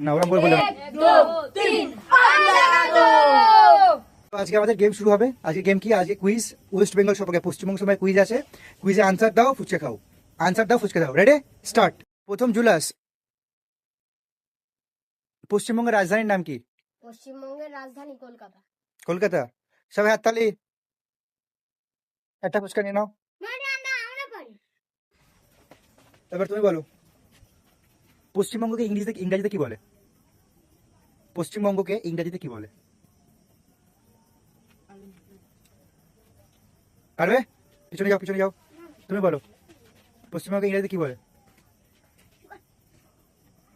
না ওরা বলে বললাম। 1 2 3 আজকে আমাদের গেম শুরু হবে। আজকে গেম কি? আজকে কুইজ। ওয়েস্ট বেঙ্গল সম্পর্কে, পশ্চিমবঙ্গ সম্পর্কে কুইজ আছে। কুইজে আনসার দাও, ফুচকা খাও। আনসার দাও, ফুচকা দাও। Ready, start. প্রথম জুলাস, পশ্চিমবঙ্গের রাজধানীর নাম কি? পশ্চিমবঙ্গের রাজধানী কলকাতা। কলকাতা। সবাই হাততালি। একটা ফুচকা নিয়ে নাও। না না না আমরা পারি। এবার তুমি বলো, পশ্চিমবঙ্গকে ইংরেজিতে কি বলে? পশ্চিমবঙ্গকে ইংরেজিতে কি বলে? পারবে? পিছনে যাও, পিছনে যাও। তুমি বলো, পশ্চিমবঙ্গকে ইংরেজিতে কি বলে?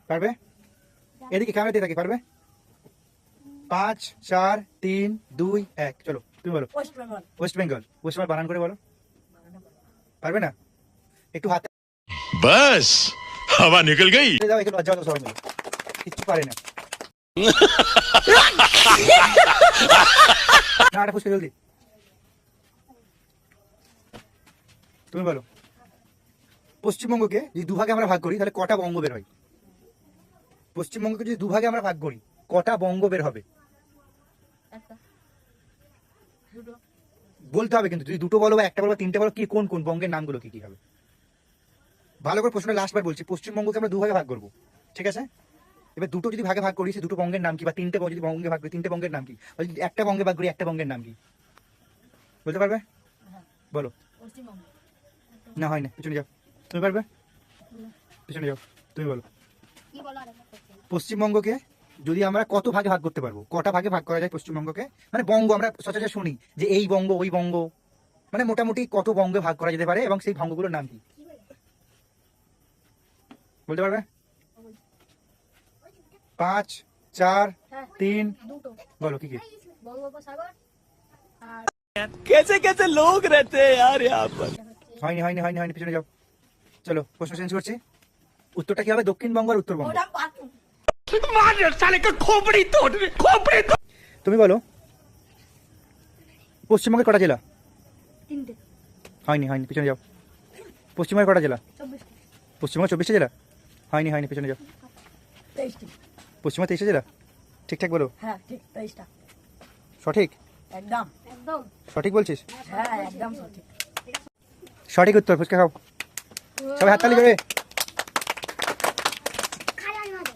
পারবে? এদিকে ক্যামেরা দিয়ে থাকে। পারবে? 5 4 3 2 1 চলো তুমি বলো। West Bengal. West Bengal. West Bengal বানান করে বলো। পারবে না? একটু হাতে बस हवा निकल गई। দাও, একটু লজ্জা হলো সবাই মিলে। কিচ্ছু পারে না। না এটা ফুসকে জলদি। তুমি বলো, পশ্চিমবঙ্গকে যদি দুভাগে আমরা ভাগ করি তাহলে কটা বঙ্গ বের হয়? পশ্চিমবঙ্গকে যদি দুভাগে আমরা ভাগ করি কটা বঙ্গ বের হবে? একটা দুটো বলতে হবে কিন্তু, যদি দুটো বলো বা একটা বলো বা তিনটে বলো, কি কোন কোন বঙ্গের নামগুলো কি কি হবে? ভালো করে প্রশ্নটা লাস্টবার বলছি, পশ্চিমবঙ্গকে আমরা দুভাগে ভাগ করবো, ঠিক আছে? এবার দুটো যদি ভাগে ভাগ করি সে দুটো বঙ্গের নাম কি? বা তিনটে যদি বঙ্গে ভাগ করি তিনটে বঙ্গের নাম কি? বা যদি একটা বঙ্গে ভাগ করি একটা বঙ্গের নাম কি? বলতে পারবে? বলো। পশ্চিমবঙ্গ। না হয় না, পিছনে যাও। তুমি পারবে? পিছনে যাও, তুমি বলো। কি বলো আর পশ্চিমবঙ্গকে যদি আমরা কত ভাগে ভাগ করতে পারবো? কটা ভাগে ভাগ করা যায় পশ্চিমবঙ্গকে? মানে বঙ্গ আমরা সচরাচর শুনি যে এই বঙ্গ ওই বঙ্গ, মানে মোটামুটি কত বঙ্গে ভাগ করা যেতে পারে এবং সেই বঙ্গগুলোর নাম কি? বলতে পারবে? 5 4 3 দুটো বলো কি কি? বঙ্গোপসাগর আর कैसे कैसे लोग रहते हैं यार यहाँ पर। হয়নি হয়নি হয়নি হয়নি, পিছনে যাও। চলো প্রশ্ন চেঞ্জ করছি। উত্তরটা কি হবে? দক্ষিণবঙ্গ আর উত্তরবঙ্গ। ওটা পারবো। साले का खोपड़ी तोड़ खोपड़ी तोड़। তুমি বলো, পশ্চিমবঙ্গের কটা জেলা? তিনটে হয়নি হয়নি, পিছনে যাও। পশ্চিমবঙ্গের কটা জেলা? 24 পশ্চিমবঙ্গ 24টা জেলা? হয়নি হয়নি, পিছনে যাও। 23টি। পশ্চিমবঙ্গ 23টা জেলা? ঠিকঠাক বলো। হ্যাঁ ঠিক 23টা। সঠিক? একদম একদম। সঠিক বলছিস? হ্যাঁ একদম সঠিক। সঠিক উত্তর। ফুচকা খাও। সবাই হাততালি করে।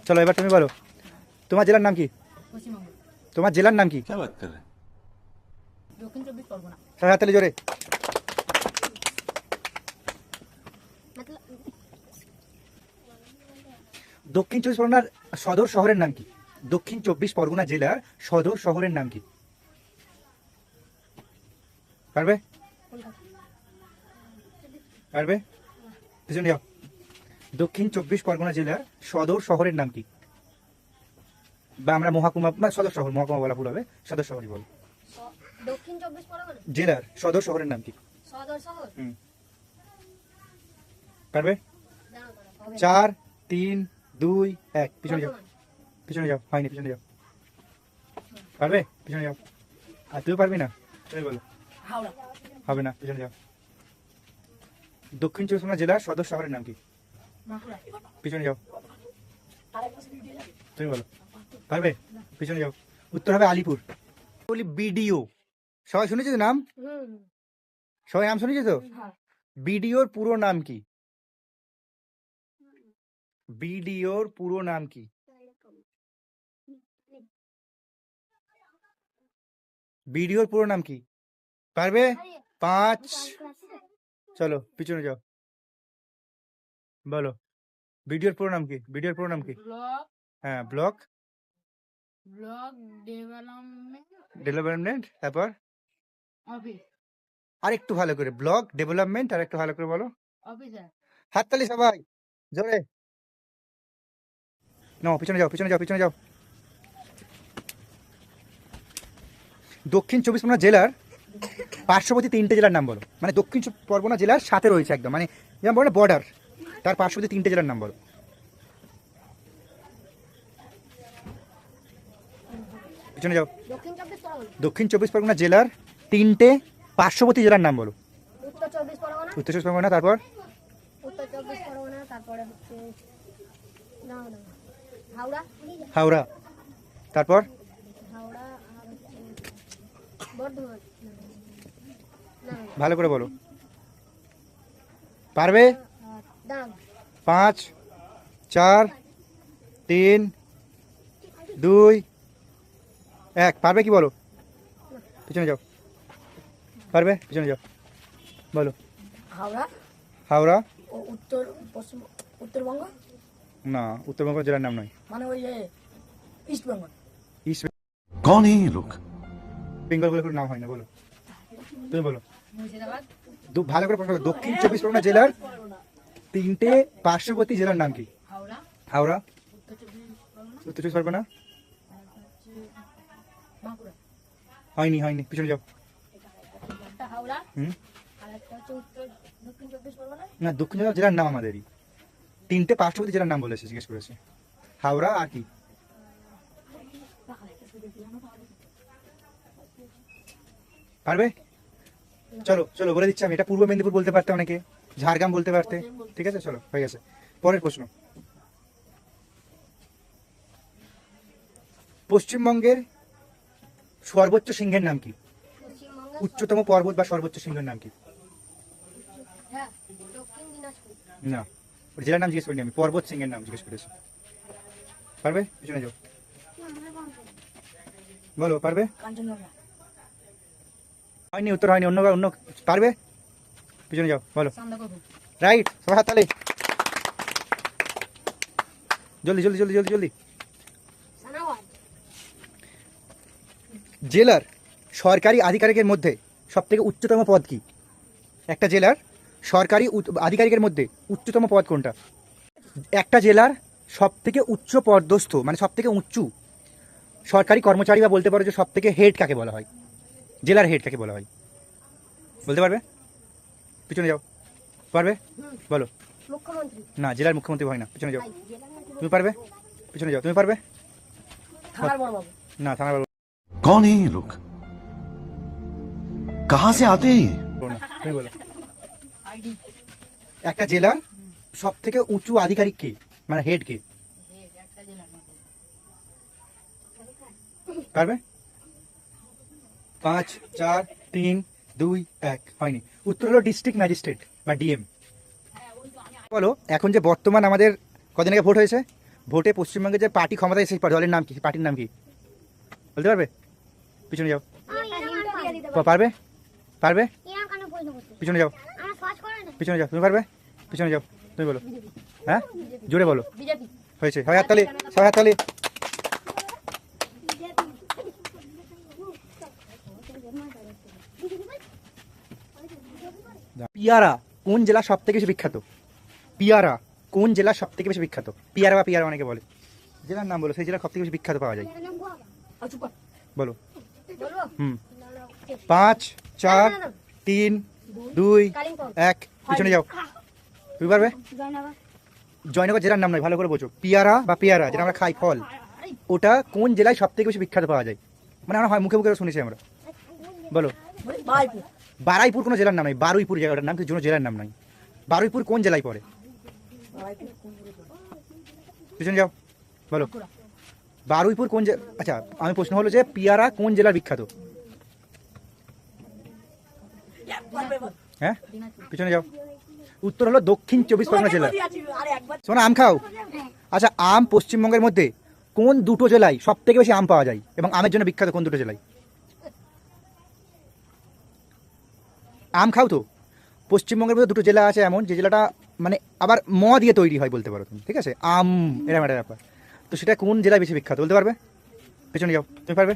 চলো এবার তুমি বলো, তোমার জেলার নাম কি? পশ্চিমবঙ্গ। তোমার জেলার নাম কি? क्या बात कर रहे हैं? দক্ষিণ 24 পরগনা। সবাই হাততালি জোরে। দক্ষিণ 24 পরগনার সদর শহরের নাম কি? দক্ষিণ 24 পরগনা জেলার সদর শহরের নাম কি? পারবে? পারবে? পিছনে যাও। দক্ষিণ 24 পরগনা জেলার সদর শহরের নাম কি? বা আমরা মহকুমা বা সদর শহর, মহকুমা বলা ভুল হবে, সদর শহরই বল। দক্ষিণ 24 পরগনা জেলার সদর শহরের নাম কি? সদর শহর। হুম। পারবে? দাঁড়াও দাঁড়াও হবে। 4 3 2 1 পিছনে যাও। বর্ধমান। পিছনে যাও। হয়নি, পিছনে যাও। পারবে? পিছনে যাও। আর তুই পারবি না? তুমি বলো। হাওড়া। হবে না, পিছনে যাও। দক্ষিণ 24 পরগনা জেলার সদর শহরের নাম কি? বাঁকুড়া। পিছনে যাও। আরেকটা সিটি জেলা। তুমি বলো। পারবে? পিছনে যাও। উত্তর হবে আলিপুর। বলি বিডিও। সবাই শুনেছো তো নাম? হুম সবাই নাম শুনেছো তো? হ্যাঁ। বিডিওর পুরো নাম কি? বিডিওর পুরো নাম কি? বিডিওর পুরো নাম কি? পারবে? 5 চলো পিছনে যাও। বলো, বিডিওর পুরো নাম কি? বিডিওর পুরো নাম কি? ব্লক হ্যাঁ, ব্লক ডেভেলপমেন্ট ডেভেলপমেন্ট। তারপর অফিস আর একটু ভালো করে, ব্লক ডেভেলপমেন্ট আর একটু ভালো করে বলো। অফিসার। হাততালি সবাই জোরে। নাও, পিছনে যাও, পিছনে যাও, পিছনে যাও। দক্ষিণ 24 পরগনা জেলার পার্শ্ববর্তী তিনটে জেলার নাম বলো। মানে দক্ষিণ পরগনা জেলার সাথে রয়েছে একদম, মানে যেমন বলো না বর্ডার, তার পার্শ্ববর্তী তিনটে জেলার নাম বলো। পিছনে যাও। দক্ষিণ 24 পরগনা। দক্ষিণ 24 পরগনা জেলার তিনটে পার্শ্ববর্তী জেলার নাম বলো। উত্তর 24 পরগনা। উত্তর 24 পরগনা, তারপর উত্তর 24 পরগনা তারপরে হচ্ছে না না হাওড়া হাওড়া, তারপর হাওড়া আর হচ্ছে বর্ধমান না ভালো করে বলো, পারবে? আর ডাং 5 4 3 2 1, পারবে কি বলো? পিছনে যাও, পারবে? পিছনে যাও, বলো। হাওড়া হাওড়া ও উত্তর পশ্চিম উত্তরবঙ্গ, না, উত্তরবঙ্গ জেলার নাম নয়। মানে ওই ইস্ট বেঙ্গল। ইস্ট कौन है ये लोग? বেঙ্গল বলে কোনো নাম হয় না, বলো, তুমি বলো। মুর্শিদাবাদ ভালো করে প্রশ্ন করো। দক্ষিণ 24 পরগনা জেলার 3টে পার্শ্ববর্তী জেলার নাম কি? হাওড়া হাওড়া, উত্তর 24 চব্বিশ পরগনা পরগনা, বাঁকুড়া হয়নি, পিছনে যাও। একটা হাওড়া হুম, আর একটা হচ্ছে উত্তর দক্ষিণ চব্বিশ পরগনা না, দক্ষিণ জেলার নাম আমাদেরই 3টে পার্শ্ববর্তী জেলার নাম বলেছে, জিজ্ঞেস করেছে। হাওড়া আর কি? পারবে? চলো চলো, বলে দিচ্ছি আমি। এটা পূর্ব মেদিনীপুর বলতে পারতে, অনেকে ঝাড়গ্রাম বলতে পারতে। ঠিক আছে, চলো, হয়ে গেছে। পরের প্রশ্ন, পশ্চিমবঙ্গের সর্বোচ্চ সিংহের নাম কি? পশ্চিমবঙ্গের উচ্চতম পর্বত বা সর্বোচ্চ সিংহের নাম কি? হ্যাঁ দক্ষিণ দিনাজপুর না, ওর জেলার নাম জিজ্ঞেস করিনি আমি, পর্বত সিংহের নাম জিজ্ঞেস করেছি। পারবে? পিছনে যাও, বলো, পারবে? কাঞ্চনজঙ্ঘা। হয়নি, উত্তর হয়নি, অন্য অন্য, পারবে? পিছনে যাও, বলো। সান্দাকফু রাইট, সবাই হাততালি। জলদি জলদি জলদি জলদি জলদি। সানাওয়ার জেলার সরকারি আধিকারিকের মধ্যে সবথেকে উচ্চতম পদ কি? একটা জেলার সরকারি আধিকারিকের মধ্যে উচ্চতম পদ কোনটা? একটা জেলার সবথেকে উচ্চ পদস্থ, মানে সবথেকে উঁচু সরকারি কর্মচারী, বা বলতে পারো যে সবথেকে হেড কাকে বলা হয়? জেলার হেড কাকে বলা হয়? বলতে পারবে? পিছনে যাও, পারবে? বলো। মুখ্যমন্ত্রী না, জেলার মুখ্যমন্ত্রী হয় না, পিছনে যাও। জেলার মন্ত্রী তুমি পারবে? পিছনে যাও, তুমি পারবে? থানার বড় বাবু। না, থানার বলো कौन है ये लोग? कहां से आते हैं ये? না, তুমি বলো। একটা জেলার সবথেকে উঁচু আধিকারিক কে, মানে হেড কে? পারবে? 5 4 3 2 1, হয়নি। উত্তর হলো ডিস্ট্রিক্ট ম্যাজিস্ট্রেট বা ডিএম। বলো, এখন যে বর্তমান আমাদের কদিন আগে ভোট হয়েছে, ভোটে পশ্চিমবঙ্গে যে পার্টি ক্ষমতায় এসে দলের নাম কি? পার্টির নাম কি বলতে পারবে? পিছনে যাও, পারবে? পারবে? পিছনে যাও, পিছনে যাও, তুমি পারবে? পিছনে যাও, তুমি বলো। হ্যাঁ, জোরে বলো। বিজেপি হয়েছে, সবাই হাততালি, সবাই হাততালি। পিয়ারা কোন জেলা সব থেকে বেশি বিখ্যাত? পিয়ারা কোন জেলা সব থেকে বেশি বিখ্যাত? পিয়ারা বা পিয়ারা অনেকে বলে, জেলার নাম বলো, সেই জেলা সব থেকে বেশি বিখ্যাত পাওয়া যায়, বলো। বলবো হুম, 5 4 3 2 1, পিছনে যাও, তুমি পারবে? জয়নগর জয়নগর জেলার নাম নয়, ভালো করে বোঝো। পিয়ারা বা পেয়ারা যেটা আমরা খাই, ফল, ওটা কোন জেলায় সব থেকে বেশি বিখ্যাত পাওয়া যায়? মানে আমরা হয় মুখে মুখে শুনেছি আমরা, বলো। বারাইপুর। বারুইপুর কোনো জেলার নাম নয়, বারুইপুর জায়গাটার নাম, কিন্তু কোনো জেলার নাম নয়। বারুইপুর কোন জেলায় পড়ে? বারাইপুর কোন জেলায় পড়ে? পিছনে যাও, বলো। বারুইপুর কোন আচ্ছা, আমি প্রশ্ন হলো যে পিয়ারা কোন জেলার বিখ্যাত? হ্যাঁ, পিছনে যাও। উত্তর হলো দক্ষিণ 24 পরগনা জেলা। আরে একবার শোনো, আম খাও। আচ্ছা, আম পশ্চিমবঙ্গের মধ্যে কোন দুটো জেলায় সব থেকে বেশি আম পাওয়া যায় এবং আমের জন্য বিখ্যাত কোন দুটো জেলায়? আম খাও তো। পশ্চিমবঙ্গের মধ্যে দুটো জেলা আছে এমন, যে জেলাটা মানে আবার ম দিয়ে তৈরি হয় বলতে পারো তুমি, ঠিক আছে? আম, এরকম একটা ব্যাপার। তো সেটা কোন জেলায় বেশি বিখ্যাত বলতে পারবে? পেছনে যাও, তুমি পারবে?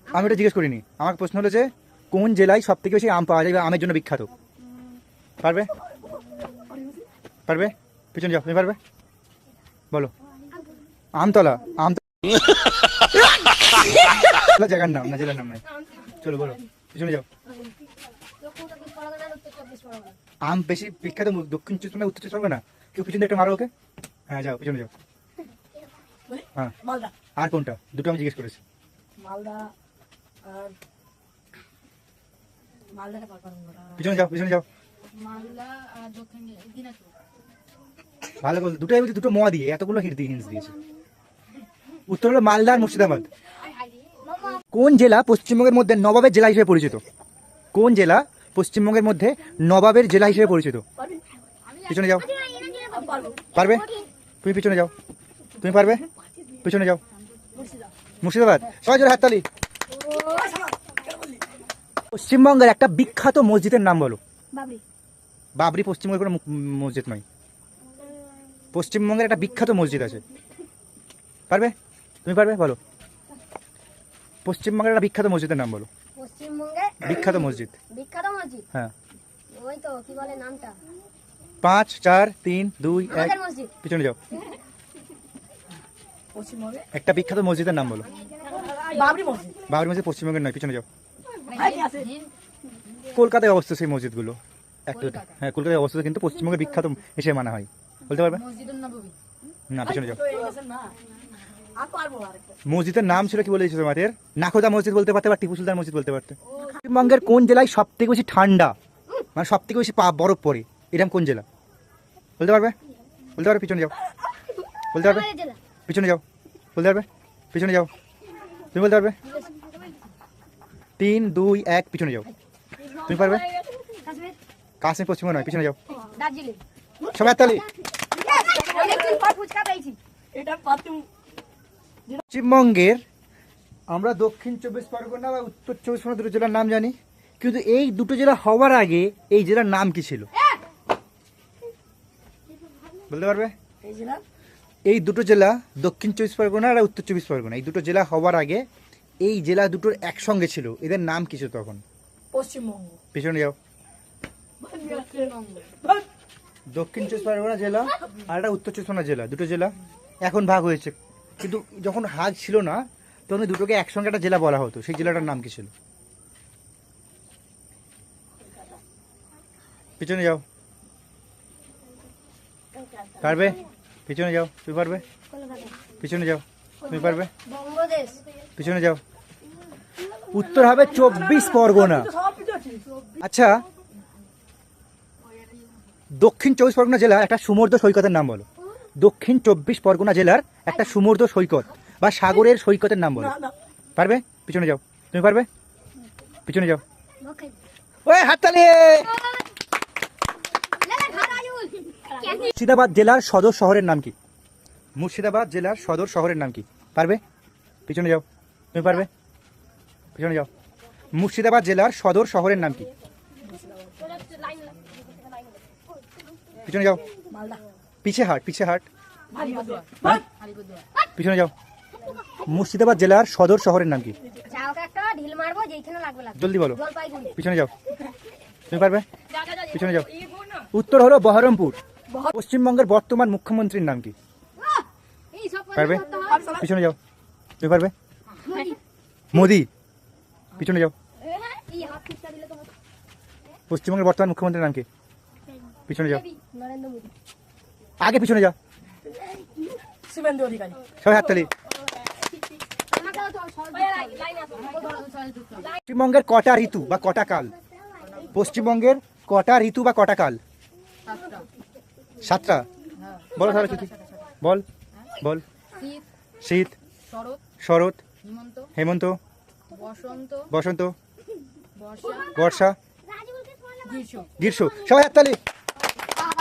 আমি ওটা জিজ্ঞেস করিনি, আমার প্রশ্ন হলো যে কোন জেলায় সব থেকে বেশি আম পাওয়া যায় বা আমের জন্য বিখ্যাত? পারবে? পারবে? পিছনে যাও, তুমি পারবে? বলো। আমতলা। আমতলা জায়গার নাম না, জেলার নাম নাই। চলো, বলো। পিছনে যাও। দক্ষিণ চব্বিশ পরগনা উত্তর চব্বিশ পরগনা আম বেশি বিখ্যাত দক্ষিণ চব্বিশ পরগনা, উত্তর চব্বিশ পরগনা। কেউ পিছনে একটা মারো ওকে। হ্যাঁ, যাও, পিছনে যাও। হ্যাঁ, মালদা। আর কোনটা? দুটো আমি জিজ্ঞেস করেছি। মালদা আর মালদাটা পারবো না। পিছনে যাও, পিছনে যাও। মালদা আর দক্ষিণ দিনাজপুর ভালো বলতো, দুটো এমনি দুটো ম দিয়ে এতগুলো হিন্টস দিয়েছে। উত্তর হলো মালদা আর মুর্শিদাবাদ। কোন জেলা পশ্চিমবঙ্গের মধ্যে নবাবের জেলা হিসেবে পরিচিত? কোন জেলা পশ্চিমবঙ্গের মধ্যে নবাবের জেলা হিসেবে পরিচিত? পিছনে যাও। পারবে? তুমি পিছনে যাও। তুমি পারবে? পিছনে যাও। মুর্শিদাবাদ। সবাই জোরে হাততালি। পশ্চিমবঙ্গের একটা বিখ্যাত মসজিদের নাম বলো। বাবরি। বাবরি পশ্চিমবঙ্গের কোনো মসজিদ নয়। পশ্চিমবঙ্গের একটা বিখ্যাত মসজিদ আছে, পারবে? তুমি পারবে? বলো। পশ্চিমবঙ্গের একটা বিখ্যাত মসজিদের নাম বলো। পশ্চিমবঙ্গে বিখ্যাত মসজিদ। বিখ্যাত মসজিদ, হ্যাঁ। ওই তো কি বলে নামটা? 5 4 3 2 1 আমাদের মসজিদ। পিছনে যাও। পশ্চিমবঙ্গে একটা বিখ্যাত মসজিদের নাম বলো। বাবরি মসজিদ। বাবরি মসজিদ পশ্চিমবঙ্গের নয়, পিছনে যাও। ভাই কি আছে? কলকাতায় অবস্থিত সেই মসজিদগুলো একটা, হ্যাঁ কলকাতায় অবস্থিত, কিন্তু পশ্চিমবঙ্গের বিখ্যাত হিসেবে মানা হয়। বলতে পারবে? না, পিছনে যাও। তো এই গেছে না। আর পারবো আরেকটা। মসজিদের নাম ছিল কি বলেছো তোমাদের? নাখোদা মসজিদ বলতে পারতে, বা টিপু সুলতান মসজিদ বলতে পারতে। পশ্চিমবঙ্গের কোন জেলায় সব থেকে বেশি ঠান্ডা, মানে সব থেকে বেশি বরফ পড়ে, এরকম কোন জেলা? বলতে পারবে? বলতে পারবে? পিছনে যাও। বলতে পারবে? আমাদের জেলা। পিছনে যাও। বলতে পারবে? পিছনে যাও। তুমি বলতে পারবে? 3 2 1 পিছনে যাও। তুমি পারবে? কাশ্মীর। কাশ্মীর পশ্চিমবঙ্গ নয়, পিছনে যাও। দার্জিলিং। সবাই তালি। ফুচকা পেয়েছি। এটা পাতু। পশ্চিমবঙ্গের আমরা দক্ষিণ 24 পরগনা বা উত্তর 24 পরগনা দুটো জেলার নাম জানি, কিন্তু এই দুটো জেলা হওয়ার আগে এই জেলার নাম কি ছিল? বলতে পারবে? এই জেলা এই দুটো জেলা দক্ষিণ 24 পরগনা আর উত্তর 24 পরগনা, এই দুটো জেলা হওয়ার আগে এই জেলা দুটোর একসঙ্গে ছিল, এদের নাম কি ছিল তখন? পশ্চিমবঙ্গ। পিছনে যাও। দক্ষিণ 24 পরগনা জেলা আর একটা উত্তর 24 পরগনা জেলা, দুটো জেলা এখন ভাগ হয়েছে, কিন্তু যখন ভাগ ছিল না তখন এই দুটোকে একসঙ্গে একটা জেলা বলা হতো, সেই জেলাটার নাম কি ছিল? পিছনে যাও। পারবে? পিছনে যাও। তুমি পারবে? কলকাতা। পিছনে যাও। তুমি পারবে? বঙ্গদেশ। পিছনে যাও। উত্তর হবে 24 পরগনা। সব কিছু আছে। আচ্ছা, দক্ষিণ 24 পরগনা জেলার একটা সমুদ্র সৈকতের নাম বলো। দক্ষিণ 24 পরগনা জেলার একটা সমুদ্র সৈকত বা সাগরের সৈকতের নাম বলো। না না। পারবে? পিছনে যাও। তুমি পারবে? পিছনে যাও। বখাই। ওই হাততালি। মুর্শিদাবাদ জেলার সদর শহরের নাম কি? মুর্শিদাবাদ জেলার সদর শহরের নাম কি? পারবে? পিছনে যাও। তুমি পারবে? পিছনে যাও। মুর্শিদাবাদ জেলার সদর শহরের নাম কি? পিছনে যাও। মালদা। পিছে হাট, পিছে হাট। আলিপুরদুয়ার। পিছনে যাও। মুর্শিদাবাদ জেলার সদর শহরের নাম কি? যাও একটা ঢিল মারবো যেখানে লাগবে লাগবে। জলদি বলো। জলপাইগুড়ি। পিছনে যাও। তুমি পারবে? পিছনে যাও। উত্তর হলো বহরমপুর। পশ্চিমবঙ্গের বর্তমান মুখ্যমন্ত্রীর নাম কি? এই সব কথা পারবে? করতে হয়। পিছনে যাও। তুমি পারবে? মোদি। পিছনে যাও। এই হাত ফুচকা দিলে তো হবে। পশ্চিমবঙ্গের বর্তমান মুখ্যমন্ত্রীর নাম কি? পিছনে যাও। নরেন্দ্র মোদী। আগে পিছনে যাও। শুভেন্দু অধিকারী। সবাই হাততালি। আমাকেও তো সব লাইন আছে। পশ্চিমবঙ্গের কটা ঋতু বা কটা কাল? পশ্চিমবঙ্গের কটা ঋতু বা কটা কাল? 7টা। বলো তাহলে কি কি? বল বল। শীত, শীত, শরৎ, শরৎ, হেমন্ত, হেমন্ত, বসন্ত, বসন্ত, বর্ষা, বর্ষা, গ্রীষ্ম। গ্রীষ্ম। সবাই হাততালি।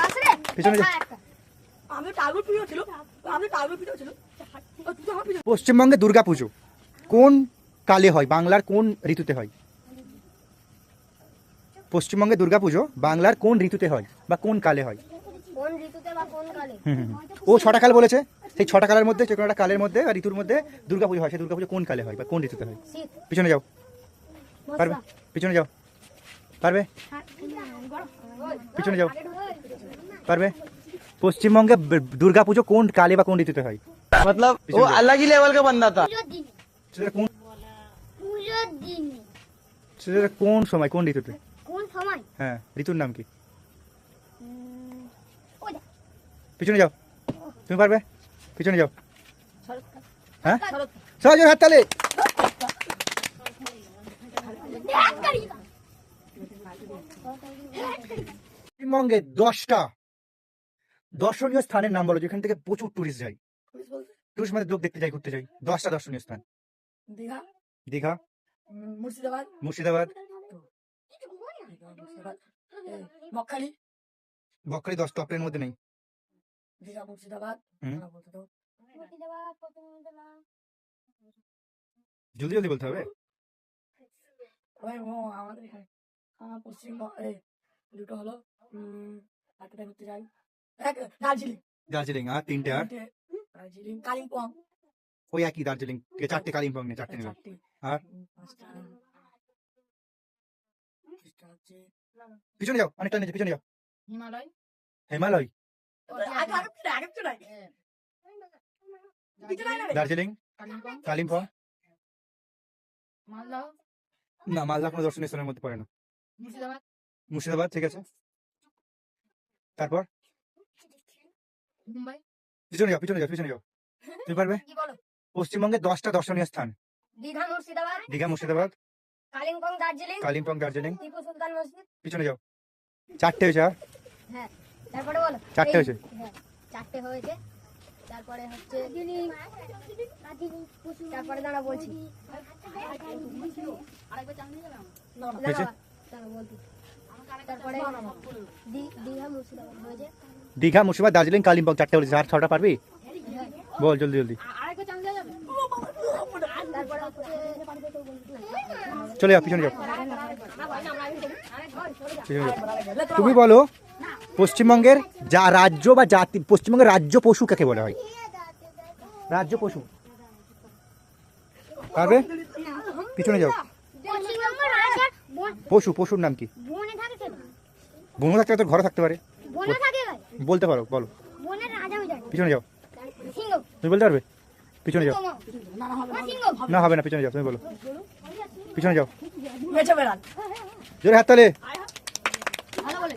আসরে পিছনে যাও। একটা আমি টাগর প্রিয় ছিল। আমি টাগর প্রিয় ছিল। ও তুই তো আমার প্রিয়। পশ্চিমবঙ্গে দুর্গাপুজো কোন কালে হয়, বাংলার কোন ঋতুতে হয়? পশ্চিমবঙ্গে দুর্গাপুজো বাংলার কোন ঋতুতে হয় বা কোন কালে হয়? কোন ঋতুতে বা কোন কালে? ও 6টা কাল বলেছে, সেই 6টা কালের মধ্যে যে কোনো একটা কালের মধ্যে বা ঋতুর মধ্যে দুর্গাপুজো হয়, সেই দুর্গাপুজো কোন কালে হয় বা কোন ঋতুতে হয়? শীত। পিছনে যাও। পারবে? পিছনে যাও। পারবে? পিছনে যাও। পারবে? পশ্চিমবঙ্গে দুর্গাপুজো কোন কালে বা কোন ঋতুতে হয়? मतलब वो अलग ही लेवल का बंदा था। সেটা কোন, পুজোর দিন। সেটা কোন সময়, কোন ঋতুতে? কোন সময়? হ্যাঁ, ঋতুর নাম কি? ওই দেখ। পিছনে যাও। তুমি পারবে? পিছনে যাও। হ্যাঁ, সবাই জোরে হাততালি। পশ্চিমবঙ্গে দর্শনীয় স্থানের নাম বলো যেখান থেকে প্রচুর টুরিস্ট যায়। পুলিশ বলতে টুরিস্ট মানে লোক দেখতে যায়, ঘুরতে যায়। 10টা দর্শনীয় স্থান। দীঘা, দীঘা, মুর্শিদাবাদ, মুর্শিদাবাদ, মুর্শিদাবাদ, মক্কালি, বকখালি 10 টপের মধ্যে নেই। দীঘা, মুর্শিদাবাদ, হুম। বলতে দাও। জলদি জলদি বলতে হবে। ওই আমাদের এখানে পশ্চিমবঙ্গ দুটো হলো একটা ঘুরতে যাই, দার্জিলিং, দার্জিলিং আর 3টে, আর দার্জিলিং, কালিম্পং, ওই একই দার্জিলিং, 4টে কালিম্পং নেই, 4টে নেবে। চারটে, আর পাঁচটা হচ্ছে পিছনে যাও, অনেকটা নিচে পিছনে যাও। হিমালয়, হিমালয়, আগে নাই পিছনে নাই না রে। দার্জিলিং, কালিম্পং, কালিম্পং। মালদহ, না, মালদা কোনো দর্শনীয় স্থানের মধ্যে পড়ে না। মুর্শিদাবাদ, মুর্শিদাবাদ, ঠিক আছে। তারপর মুম্বাই, পিছনে যাও, পিছনে যাও, পিছনে যাও। তুমি পারবে? কি বলো? পশ্চিমবঙ্গে 10টা দর্শনীয় স্থান। দীঘা, মুর্শিদাবাদ, দীঘা, মুর্শিদাবাদ, কালিম্পং, দার্জিলিং, কালিম্পং, দার্জিলিং। টিপু সুলতান মসজিদ। পিছনে যাও। 4টে হয়েছে, আর হ্যাঁ, তারপরে বলো। 4টে হয়েছে। হ্যাঁ, 4টে হয়েছে। তারপরে হচ্ছে তারপরে দাঁড়া বলছি। আরেকবার চান্স নিয়ে যাবে আমার? হয়েছে? দাঁড়া বলছি। তারপরে দীঘা, মুর্শিদাবাদ হয়েছে। দীঘা, মুর্শিদাবাদ, দার্জিলিং, কালিম্পং 4টে বলেছে। আর 6টা পারবি? বল জলদি জলদি। আরেকবার চান্স দেওয়া যাবে? তারপরে হচ্ছে চলে যাও, পিছনে যাও, পিছনে যাও। তুমি বলো পশ্চিমবঙ্গের যা রাজ্য বা জাতি, পশ্চিমবঙ্গের রাজ্য পশু কাকে বলা হয়? রাজ্য পশু পারবে? পিছনে যাও। পশ্চিমবঙ্গ রাজ্যের পশু, পশুর নাম কি? বনে থাকে কেন? বন থাকতে তো ঘরে থাকতে পারে। বনে থাকে ভাই, বলতে পারো, বলো। বনের রাজা আমি জানি। পিছনে যাও। সিংহ, তুমি বলতে পারবে? পিছনে যাও। সিংহ, না, হবে না, পিছনে যাও, তুমি বলো। পিছনে যাও। মেচে বেড়াল, জোরে হাত তালে। ভালো বলে।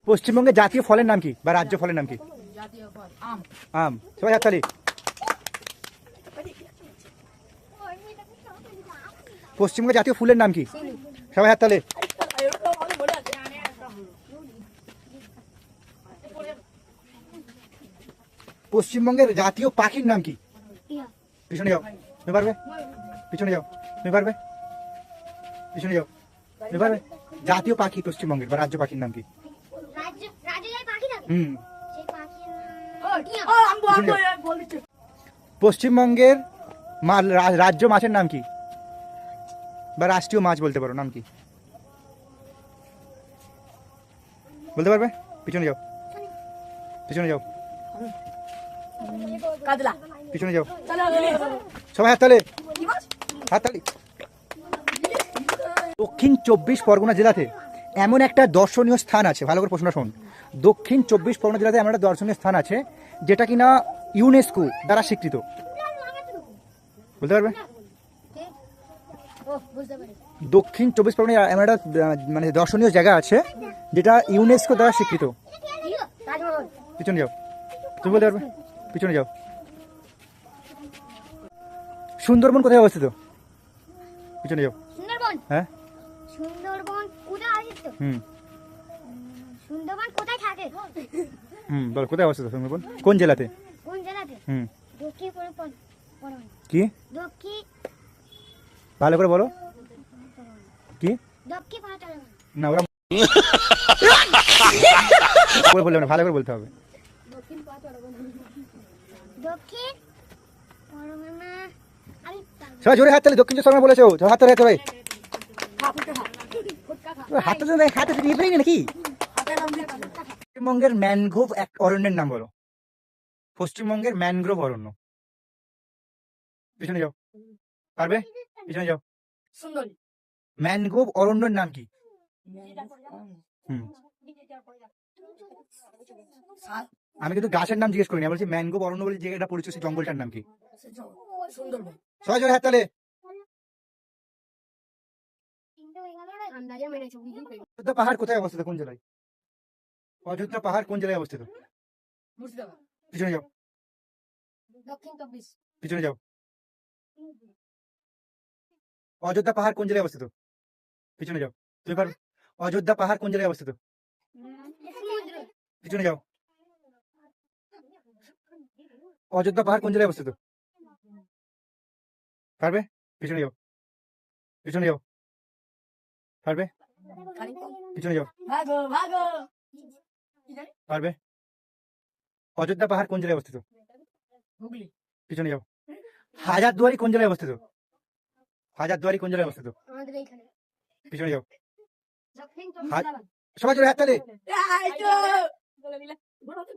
পশ্চিমবঙ্গের জাতীয় ফলের নাম কি বা রাজ্য ফলের নাম কি? জাতীয় ফল আম, আম। সবাই হাত তালি। পশ্চিমবঙ্গের জাতীয় ফুলের নাম কি? সবাই হাত তালে। বলে আছে। পশ্চিমবঙ্গের জাতীয় পাখির নাম কি? টিয়া, পিছনে যাও, তুমি পারবে? পিছনে যাও, তুমি পারবে? পিছনে যাও, তুমি পারবে? জাতীয় পাখি পশ্চিমবঙ্গের বা রাজ্য পাখির নাম কি? রাজ্যে যাই পাখি থাকে, হুম। সেই পাখির আমি বল দিচ্ছি, পশ্চিমবঙ্গের রাজ্য মাছের নাম কি বা রাষ্ট্রীয় মাছ বলতে পারো, নাম কি? বলতে পারবে? পিছনে যাও, পিছনে যাও, কাতলা, পিছনে যাও। চলো সবাই হাত তালে, কি মাছ? হাত তালি। দক্ষিণ 24 পরগনা জেলাতে এমন একটা দর্শনীয় স্থান আছে, ভালো করে প্রশ্নটা শোন। দক্ষিণ 24 পরগনা জেলাতে এমন একটা দর্শনীয় স্থান আছে যেটা কিনা ইউনেস্কো দ্বারা স্বীকৃত। বলতে পারবে? ও বুঝতে পারি। দক্ষিণ 24 পরগনা এমন একটা মানে দর্শনীয় জায়গা আছে যেটা ইউনেস্কো দ্বারা স্বীকৃত। তাজমহল, পিছনে যাও, তুমি বলতে পারবে? পিছনে যাও। সুন্দরবন কোথায় অবস্থিত? পিছনে যাও। সুন্দরবন, হ্যাঁ, সুন্দরবন কোথায় অবস্থিত? হুম সুন্দরবন কোথায় থাকে? হুম, বল কোথায় অবস্থিত সুন্দরবন? কোন জেলাতে? কোন জেলাতে? হুম, দক্ষিণ পরগনা, কি? দক্ষিণ ভালো করে বলো। কি? দক্ষিণ পরগনা, না, ওরা করে বললে না, ভালো করে বলতে হবে। দক্ষিণ পরগনা। আমি সবাই জোরে হাত তালে। দক্ষিণ 24 পরগনা বলেছো, হাত তালে সবাই। হাতটা তো হাতে দিয়ে পেয়ে নাকি? পশ্চিমবঙ্গের ম্যানগ্রোভ এক অরণ্যের নাম বলো। পশ্চিমবঙ্গের ম্যানগ্রোভ অরণ্য। পিছনে যাও, পারবে? পিছনে যাও। সুন্দরী, ম্যানগ্রোভ অরণ্যের নাম কি? হুম, আমি কিন্তু গাছের নাম জিজ্ঞেস করিনি, আমি বলছি ম্যানগ্রোভ অরণ্য বলে যে জায়গাটা পরিচিত, সেই জঙ্গলটার নাম কি? সুন্দরবন, সবাই জোরে হাত তালে। আন্দাজে মেরেছি। অযোধ্যা পাহাড় কোথায় অবস্থিত, কোন জেলায়? অযোধ্যা পাহাড় কোন জেলায় অবস্থিত? মুর্শিদাবাদ, পিছনে যাও, দক্ষিণ 24, পিছনে যাও। অযোধ্যা পাহাড় কোন জেলায় অবস্থিত? পিছনে যাও, তুমি পারবে? অযোধ্যা পাহাড় কোন জেলায় অবস্থিত? সমুদ্র। পিছনে যাও। অযোধ্যা পাহাড় কোন জেলায় অবস্থিত? পারবে? পিছনে যাও। পিছনে যাও। পারবে? পিছনে যাও। ভাগো ভাগো পারবে? অযোধ্যা পাহাড় কোন জেলায় অবস্থিত? হুগলি পিছনে যাও। হাজারদুয়ারি কোন জেলায় অবস্থিত? হাজারদুয়ারি কোন জেলায় অবস্থিত? আমাদের এইখানে। পিছনে যাও। দক্ষিণ হাত- চব্বিশ পরগনা। সবাই জোরে হাত তালে। এই তো বলে দিলে বলো তো